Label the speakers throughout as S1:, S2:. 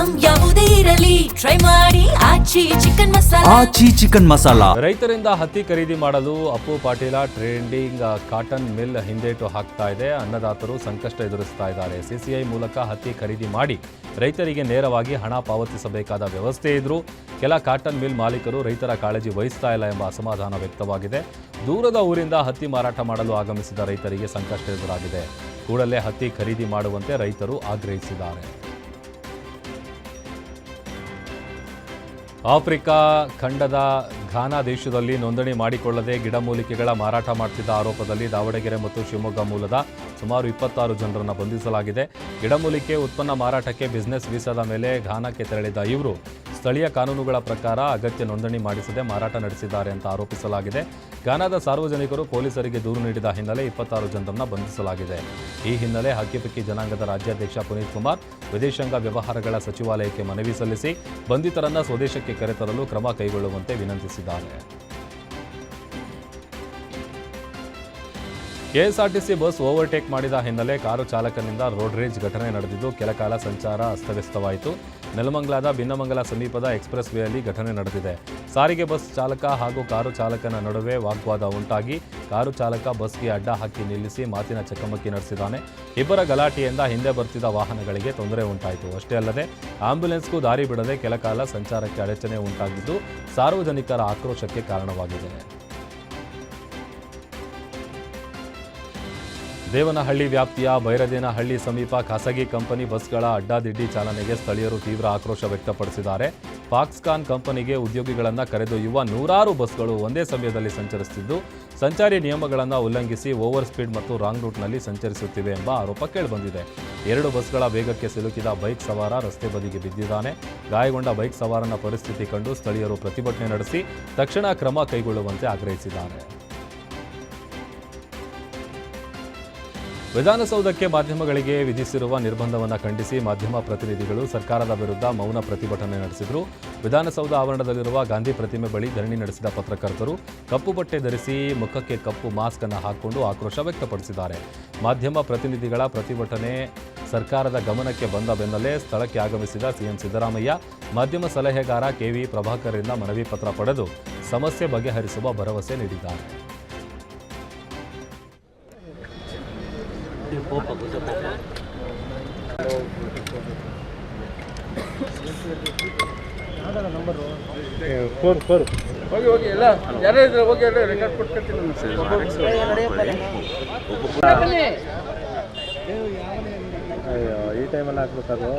S1: Item ಯಾವುದೇ ಇರಲಿ try ಮಾಡಿ ಆಚಿ ಚಿಕನ್ ಮಸಾಲಾ.
S2: ಆಚಿ ಚಿಕನ್ ಮಸಾಲಾ.
S3: ರೈತರಿಂದ ಹತ್ತಿ ಖರೀದಿ ಮಾಡಲು Appu Patil trading cotton mill ಹಿಂದೇಟು ಹಾಕ್ತಾ ಇದೆ. ಅನ್ನದಾತರು ಸಂಕಷ್ಟ ಎದುರಿಸ್ತಾ ಇದ್ದಾರೆ. ಸಿಸಿಐ ಮೂಲಕ ಹತ್ತಿ ಖರೀದಿ ಮಾಡಿ ರೈತರಿಗೆ ನೇರವಾಗಿ ಹಣ ಪಾವತಿಸಬೇಕಾದ ವ್ಯವಸ್ಥೆ ಇದ್ರೂ ಕೆಲ ಕಾಟನ್ ಮಿಲ್ ಮಾಲೀಕರು ರೈತರ ಕಾಳಜಿ ವಹಿಸ್ತಾ ಇಲ್ಲ ಎಂಬ ಅಸಮಾಧಾನ ವ್ಯಕ್ತವಾಗಿದೆ. ದೂರದ ಊರಿಂದ ಹತ್ತಿ ಮಾರಾಟ ಮಾಡಲು ಆಗಮಿಸಿದ ರೈತರಿಗೆ ಸಂಕಷ್ಟ ಎದುರಾಗಿದೆ. ಕೂಡಲೇ ಹತ್ತಿ ಖರೀದಿ ಮಾಡುವಂತೆ ರೈತರು ಆಗ್ರಹಿಸಿದ್ದಾರೆ. ಆಫ್ರಿಕಾ ಖಂಡದ ಘಾನಾ ದೇಶದಲ್ಲಿ ನೋಂದಣಿ ಮಾಡಿಕೊಳ್ಳದೆ ಗಿಡಮೂಲಿಕೆಗಳ ಮಾರಾಟ ಮಾಡುತ್ತಿದ್ದ ಆರೋಪದಲ್ಲಿ ದಾವಣಗೆರೆ ಮತ್ತು ಶಿವಮೊಗ್ಗ ಮೂಲದ ಸುಮಾರು 26 ಜನರನ್ನು ಬಂಧಿಸಲಾಗಿದೆ. ಗಿಡಮೂಲಿಕೆ ಉತ್ಪನ್ನ ಮಾರಾಟಕ್ಕೆ ಬಿಸಿನೆಸ್ ವೀಸಾದ ಮೇಲೆ ಘಾನಾಕ್ಕೆ ತೆರಳಿದ ಇವರು ಸ್ಥಳೀಯ ಕಾನೂನುಗಳ ಪ್ರಕಾರ ಅಗತ್ಯ ನೋಂದಣಿ ಮಾಡಿಸದೆ ಮಾರಾಟ ನಡೆಸಿದ್ದಾರೆ ಅಂತ ಆರೋಪಿಸಲಾಗಿದೆ. ಘಾನಾದ ಸಾರ್ವಜನಿಕರು ಪೊಲೀಸರಿಗೆ ದೂರು ನೀಡಿದ ಹಿನ್ನೆಲೆ 26 ಜನರನ್ನು ಬಂಧಿಸಲಾಗಿದೆ. ಈ ಹಿನ್ನೆಲೆ ಹಕ್ಕಿಪಕ್ಕಿ ಜನಾಂಗದ ರಾಜ್ಯಾಧ್ಯಕ್ಷ ಪುನೀತ್ ಕುಮಾರ್ ವಿದೇಶಾಂಗ ವ್ಯವಹಾರಗಳ ಸಚಿವಾಲಯಕ್ಕೆ ಮನವಿ ಸಲ್ಲಿಸಿ ಬಂಧಿತರನ್ನ ಸ್ವದೇಶಕ್ಕೆ ಕರೆತರಲು ಕ್ರಮ ಕೈಗೊಳ್ಳುವಂತೆ ವಿನಂತಿಸಿದ್ದಾರೆ. ಕೆಎಸ್ಆರ್ಟಿಸಿ ಬಸ್ ಓವರ್ಟೇಕ್ ಮಾಡಿದ ಹಿನ್ನೆಲೆ ಕಾರು ಚಾಲಕನಿಂದ ರೋಡ್ ರೇಜ್ ಘಟನೆ ನಡೆದಿದ್ದು ಕೆಲಕಾಲ ಸಂಚಾರ ಅಸ್ತವ್ಯಸ್ತವಾಯಿತು. ನೆಲಮಂಗಲದ ಭಿನ್ನಮಂಗಲ ಸಮೀಪದ ಎಕ್ಸ್ಪ್ರೆಸ್ ವೇಯಲ್ಲಿ ಘಟನೆ ನಡೆದಿದೆ. ಸಾರಿಗೆ ಬಸ್ ಚಾಲಕ ಹಾಗೂ ಕಾರು ಚಾಲಕನ ನಡುವೆ ವಾಗ್ವಾದ ಉಂಟಾಗಿ ಕಾರು ಚಾಲಕ ಬಸ್ಗೆ ಅಡ್ಡ ಹಾಕಿ ನಿಲ್ಲಿಸಿ ಮಾತಿನ ಚಕಮಕಿ ನಡೆಸಿದ್ದಾನೆ. ಇಬ್ಬರ ಗಲಾಟೆಯಿಂದ ಹಿಂದೆ ಬರ್ತಿದ್ದ ವಾಹನಗಳಿಗೆ ತೊಂದರೆ ಉಂಟಾಯಿತು. ಅಷ್ಟೇ ಅಲ್ಲದೆ ಆಂಬ್ಯುಲೆನ್ಸ್ಗೂ ದಾರಿ ಬಿಡದೆ ಕೆಲಕಾಲ ಸಂಚಾರಕ್ಕೆ ಅಡಚಣೆ ಉಂಟಾಗಿದ್ದು ಸಾರ್ವಜನಿಕರ ಆಕ್ರೋಶಕ್ಕೆ ಕಾರಣವಾಗಿದೆ. ದೇವನಹಳ್ಳಿ ವ್ಯಾಪ್ತಿಯ ಬೈರದೇನಹಳ್ಳಿ ಸಮೀಪ ಖಾಸಗಿ ಕಂಪನಿ ಬಸ್ಗಳ ಅಡ್ಡಾದಿಡ್ಡಿ ಚಾಲನೆಗೆ ಸ್ಥಳೀಯರು ತೀವ್ರ ಆಕ್ರೋಶ ವ್ಯಕ್ತಪಡಿಸಿದ್ದಾರೆ. ಫಾಕ್ಸ್ಕಾನ್ ಕಂಪನಿಗೆ ಉದ್ಯೋಗಿಗಳನ್ನು ಕರೆದೊಯ್ಯುವ ನೂರಾರು ಬಸ್ಗಳು ಒಂದೇ ಸಮಯದಲ್ಲಿ ಸಂಚರಿಸುತ್ತಿದ್ದು ಸಂಚಾರಿ ನಿಯಮಗಳನ್ನು ಉಲ್ಲಂಘಿಸಿ ಓವರ್ ಸ್ಪೀಡ್ ಮತ್ತು ರಾಂಗ್ ರೂಟ್ನಲ್ಲಿ ಸಂಚರಿಸುತ್ತಿವೆ ಎಂಬ ಆರೋಪ ಕೇಳಿಬಂದಿದೆ. 2 ಬಸ್ಗಳ ವೇಗಕ್ಕೆ ಸಿಲುಕಿದ ಬೈಕ್ ಸವಾರ ರಸ್ತೆ ಬದಿಗೆ ಬಿದ್ದಿದ್ದಾನೆ. ಗಾಯಗೊಂಡ ಬೈಕ್ ಸವಾರನ ಪರಿಸ್ಥಿತಿ ಕಂಡು ಸ್ಥಳೀಯರು ಪ್ರತಿಭಟನೆ ನಡೆಸಿ ತಕ್ಷಣ ಕ್ರಮ ಕೈಗೊಳ್ಳುವಂತೆ ಆಗ್ರಹಿಸಿದ್ದಾರೆ. ವಿಧಾನಸೌಧಕ್ಕೆ ಮಾಧ್ಯಮಗಳಿಗೆ ವಿಧಿಸಿರುವ ನಿರ್ಬಂಧವನ್ನು ಖಂಡಿಸಿ ಮಾಧ್ಯಮ ಪ್ರತಿನಿಧಿಗಳು ಸರ್ಕಾರದ ವಿರುದ್ಧ ಮೌನ ಪ್ರತಿಭಟನೆ ನಡೆಸಿದರು. ವಿಧಾನಸೌಧ ಆವರಣದಲ್ಲಿರುವ ಗಾಂಧಿ ಪ್ರತಿಮೆ ಬಳಿ ಧರಣಿ ನಡೆಸಿದ ಪತ್ರಕರ್ತರು ಕಪ್ಪು ಬಟ್ಟೆ ಧರಿಸಿ ಮುಖಕ್ಕೆ ಕಪ್ಪು ಮಾಸ್ಕ್ ಅನ್ನು ಹಾಕಿಕೊಂಡು ಆಕ್ರೋಶ ವ್ಯಕ್ತಪಡಿಸಿದ್ದಾರೆ. ಮಾಧ್ಯಮ ಪ್ರತಿನಿಧಿಗಳ ಪ್ರತಿಭಟನೆ ಸರ್ಕಾರದ ಗಮನಕ್ಕೆ ಬಂದ ಬೆನ್ನಲ್ಲೇ ಸ್ಥಳಕ್ಕೆ ಆಗಮಿಸಿದ ಸಿಎಂ ಸಿದ್ದರಾಮಯ್ಯ ಮಾಧ್ಯಮ ಸಲಹೆಗಾರ ಕೆವಿ ಪ್ರಭಾಕರ್ರಿಂದ ಮನವಿ ಪತ್ರ ಪಡೆದು ಸಮಸ್ಯೆ ಬಗೆಹರಿಸುವ ಭರವಸೆ ನೀಡಿದ್ದಾರೆ.
S4: ಹೋಗಿ ಎಲ್ಲ ಯಾರೇ ಇದ್ರೆ ಹೋಗಿ ಎಲ್ಲ ರೆಕಾರ್ಡ್ ಕೊಟ್ಕೊಳ್ತೀನಿ. ಅಯ್ಯೋ ಈ ಟೈಮಲ್ಲಿ ಹಾಕ್ಬೇಕದು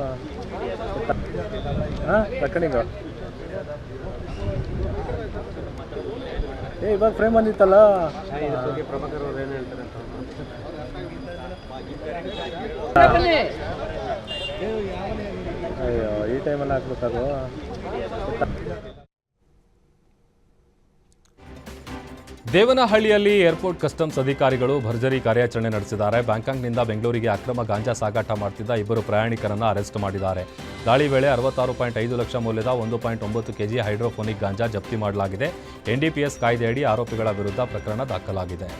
S4: ತಕ್ಕಣಿಗ ಇವಾಗ ಫ್ರೇಮ್ ಬಂದಿತ್ತಲ್ಲ ಪ್ರಭಾಕರ್ ಅವ್ರು ಏನು ಹೇಳ್ತಾರೆ ಅಯ್ಯೋ ಈ ಟೈಮಲ್ಲಿ ಹಾಕ್ಬೇಕದು.
S3: ದೇವನಹಳ್ಳಿಯಲ್ಲಿ ಏರ್ಪೋರ್ಟ್ ಕಸ್ಟಮ್ಸ್ ಅಧಿಕಾರಿಗಳು ಭರ್ಜರಿ ಕಾರ್ಯಾಚರಣೆ ನಡೆಸಿದ್ದಾರೆ. ಬ್ಯಾಂಕಾಕ್ನಿಂದ ಬೆಂಗಳೂರಿಗೆ ಅಕ್ರಮ ಗಾಂಜಾ ಸಾಗಾಟ ಮಾಡುತ್ತಿದ್ದ 2 ಪ್ರಯಾಣಿಕರನ್ನು ಅರೆಸ್ಟ್ ಮಾಡಿದ್ದಾರೆ. ದಾಳಿ ವೇಳೆ 66.5 ಲಕ್ಷ ಮೌಲ್ಯದ 1.9 ಕೆಜಿ ಹೈಡ್ರೋಫೋನಿಕ್ ಗಾಂಜಾ ಜಪ್ತಿ ಮಾಡಲಾಗಿದೆ. ಎನ್ಡಿಪಿಎಸ್ ಕಾಯ್ದೆಯಡಿ ಆರೋಪಿಗಳ ವಿರುದ್ಧ ಪ್ರಕರಣ ದಾಖಲಾಗಿದೆ.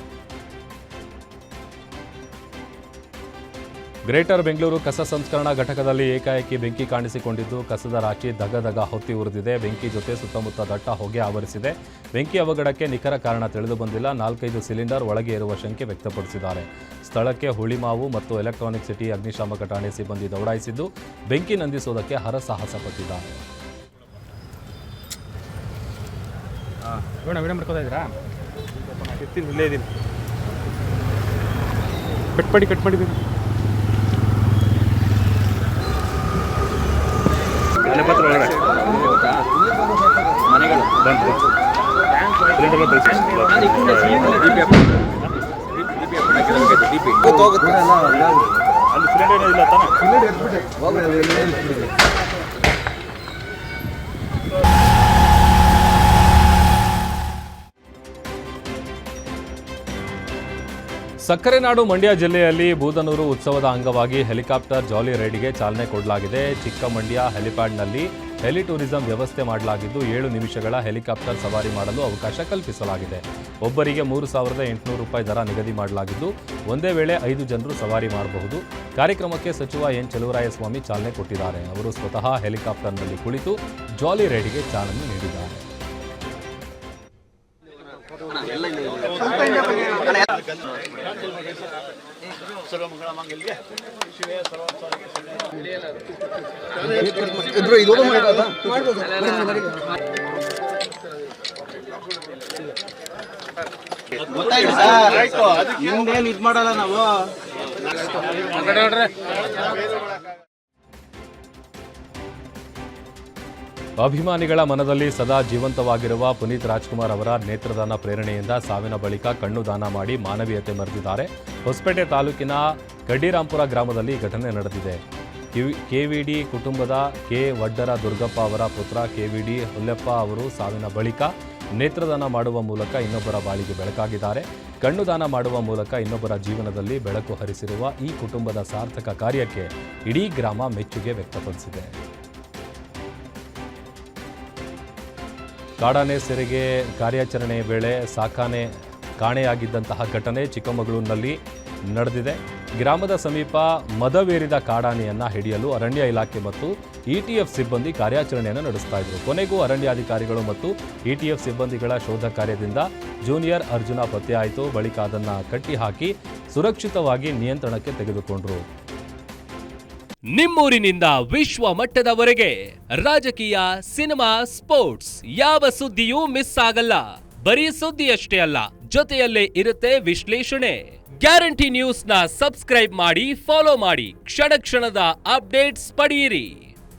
S3: ಗ್ರೇಟರ್ ಬೆಂಗಳೂರು ಕಸ ಸಂಸ್ಕರಣಾ ಘಟಕದಲ್ಲಿ ಏಕಾಏಕಿ ಬೆಂಕಿ ಕಾಣಿಸಿಕೊಂಡಿದ್ದು ಕಸದ ರಾಶಿ ದಗದಗ ಹೊತ್ತಿ ಉರಿದಿದೆ. ಬೆಂಕಿ ಜೊತೆ ಸುತ್ತಮುತ್ತ ದಟ್ಟ ಹೊಗೆ ಆವರಿಸಿದೆ. ಬೆಂಕಿ ಅವಘಡಕ್ಕೆ ನಿಖರ ಕಾರಣ ತಿಳಿದು ಬಂದಿಲ್ಲ. 4-5 ಸಿಲಿಂಡರ್ ಒಳಗೆ ಇರುವ ಶಂಕೆ ವ್ಯಕ್ತಪಡಿಸಿದ್ದಾರೆ. ಸ್ಥಳಕ್ಕೆ ಹುಳಿಮಾವು ಮತ್ತು ಎಲೆಕ್ಟ್ರಾನಿಕ್ ಸಿಟಿ ಅಗ್ನಿಶಾಮಕ ಠಾಣೆ ಸಿಬ್ಬಂದಿ ದೌಡಾಯಿಸಿದ್ದು ಬೆಂಕಿ ನಂದಿಸುವುದಕ್ಕೆ ಹರಸಾಹಸ ಪಟ್ಟಿದ್ದಾರೆ.
S4: ಕಟ್ ಮಾಡಿ ಮನೆಗಳು ಬಂದು
S3: ಸಕ್ಕರೆ ನಾಡು ಮಂಡ್ಯ ಜಿಲ್ಲೆಯಲ್ಲಿ ಬೂದನೂರು ಉತ್ಸವದ ಅಂಗವಾಗಿ ಹೆಲಿಕಾಪ್ಟರ್ ಜಾಲಿ ರೈಡ್ಗೆ ಚಾಲನೆ ಕೊಡಲಾಗಿದೆ. ಚಿಕ್ಕಮಂಡ್ಯ ಹೆಲಿಪ್ಯಾಡ್ನಲ್ಲಿ ಹೆಲಿ ಟೂರಿಸಂ ವ್ಯವಸ್ಥೆ ಮಾಡಲಾಗಿದ್ದು 7 ನಿಮಿಷಗಳ ಹೆಲಿಕಾಪ್ಟರ್ ಸವಾರಿ ಮಾಡಲು ಅವಕಾಶ ಕಲ್ಪಿಸಲಾಗಿದೆ. ಒಬ್ಬರಿಗೆ 3,800 ರೂಪಾಯಿ ದರ ನಿಗದಿ ಮಾಡಲಾಗಿದ್ದು ಒಂದೇ ವೇಳೆ 5 ಜನರು ಸವಾರಿ ಮಾಡಬಹುದು. ಕಾರ್ಯಕ್ರಮಕ್ಕೆ ಸಚಿವ ಎನ್ ಚಲುವರಾಯಸ್ವಾಮಿ ಚಾಲನೆ ಕೊಟ್ಟಿದ್ದಾರೆ. ಅವರು ಸ್ವತಃ ಹೆಲಿಕಾಪ್ಟರ್ನಲ್ಲಿ ಕುಳಿತು ಜಾಲಿ ರೈಡ್ಗೆ ಚಾಲನೆ ನೀಡಿದ್ದಾರೆ.
S2: ಹಿಂದೇನು ಇದು ಮಾಡಲ್ಲ ನಾವು.
S3: ಅಭಿಮಾನಿಗಳ ಮನದಲ್ಲಿ ಸದಾ ಜೀವಂತವಾಗಿರುವ ಪುನೀತ್ ರಾಜ್ಕುಮಾರ್ ಅವರ ನೇತ್ರದಾನ ಪ್ರೇರಣೆಯಿಂದ ಸಾವಿನ ಬಳಿಕ ಕಣ್ಣು ದಾನ ಮಾಡಿ ಮಾನವೀಯತೆ ಮೆರೆದಿದ್ದಾರೆ. ಹೊಸಪೇಟೆ ತಾಲೂಕಿನ ಕಡ್ಡಿರಾಂಪುರ ಗ್ರಾಮದಲ್ಲಿ ಘಟನೆ ನಡೆದಿದೆ. ಕೆವಿಡಿ ಕುಟುಂಬದ ಕೆ ವಡ್ಡರ ದುರ್ಗಪ್ಪ ಅವರ ಪುತ್ರ ಕೆವಿಡಿ ಹುಲ್ಲೆಪ್ಪ ಅವರು ಸಾವಿನ ಬಳಿಕ ನೇತ್ರದಾನ ಮಾಡುವ ಮೂಲಕ ಇನ್ನೊಬ್ಬರ ಬಾಳಿಗೆ ಬೆಳಕಾಗಿದ್ದಾರೆ. ಕಣ್ಣು ದಾನ ಮಾಡುವ ಮೂಲಕ ಇನ್ನೊಬ್ಬರ ಜೀವನದಲ್ಲಿ ಬೆಳಕು ಹರಿಸಿರುವ ಈ ಕುಟುಂಬದ ಸಾರ್ಥಕ ಕಾರ್ಯಕ್ಕೆ ಇಡೀ ಗ್ರಾಮ ಮೆಚ್ಚುಗೆ ವ್ಯಕ್ತಪಡಿಸಿದೆ. ಕಾಡಾನೆ ಸೆರೆಗೆ ಕಾರ್ಯಾಚರಣೆ ವೇಳೆ ಕಾಣೆಯಾಗಿದ್ದಂತಹ ಘಟನೆ ಚಿಕ್ಕಮಗಳೂರಿನಲ್ಲಿ ನಡೆದಿದೆ. ಗ್ರಾಮದ ಸಮೀಪ ಮದವೇರಿದ ಕಾಡಾನೆಯನ್ನು ಹಿಡಿಯಲು ಅರಣ್ಯ ಇಲಾಖೆ ಮತ್ತು ಇಟಿಎಫ್ ಸಿಬ್ಬಂದಿ ಕಾರ್ಯಾಚರಣೆಯನ್ನು ನಡೆಸ್ತಾ ಇದ್ರು. ಕೊನೆಗೂ ಅರಣ್ಯಾಧಿಕಾರಿಗಳು ಮತ್ತು ಇಟಿಎಫ್ ಸಿಬ್ಬಂದಿಗಳ ಶೋಧ ಕಾರ್ಯದಿಂದ ಜೂನಿಯರ್ ಅರ್ಜುನ ಪತ್ತೆಯಾಯಿತು. ಬಳಿಕ ಅದನ್ನು ಕಟ್ಟಿಹಾಕಿ ಸುರಕ್ಷಿತವಾಗಿ ನಿಯಂತ್ರಣಕ್ಕೆ ತೆಗೆದುಕೊಂಡರು.
S5: ನಿಮ್ಮೂರಿನಿಂದ ವಿಶ್ವ ಮಟ್ಟದವರೆಗೆ ರಾಜಕೀಯ, ಸಿನಿಮಾ, ಸ್ಪೋರ್ಟ್ಸ್ ಯಾವ ಸುದ್ದಿಯೂ ಮಿಸ್ ಆಗಲ್ಲ. ಬರೀ ಸುದ್ದಿಯಷ್ಟೇ ಅಲ್ಲ, ಜೊತೆಯಲ್ಲೇ ಇರುತ್ತೆ ವಿಶ್ಲೇಷಣೆ. ಗ್ಯಾರಂಟಿ ನ್ಯೂಸ್ನ ಸಬ್ಸ್ಕ್ರೈಬ್ ಮಾಡಿ, ಫಾಲೋ ಮಾಡಿ, ಕ್ಷಣ ಕ್ಷಣದ ಅಪ್ಡೇಟ್ಸ್ ಪಡೆಯಿರಿ.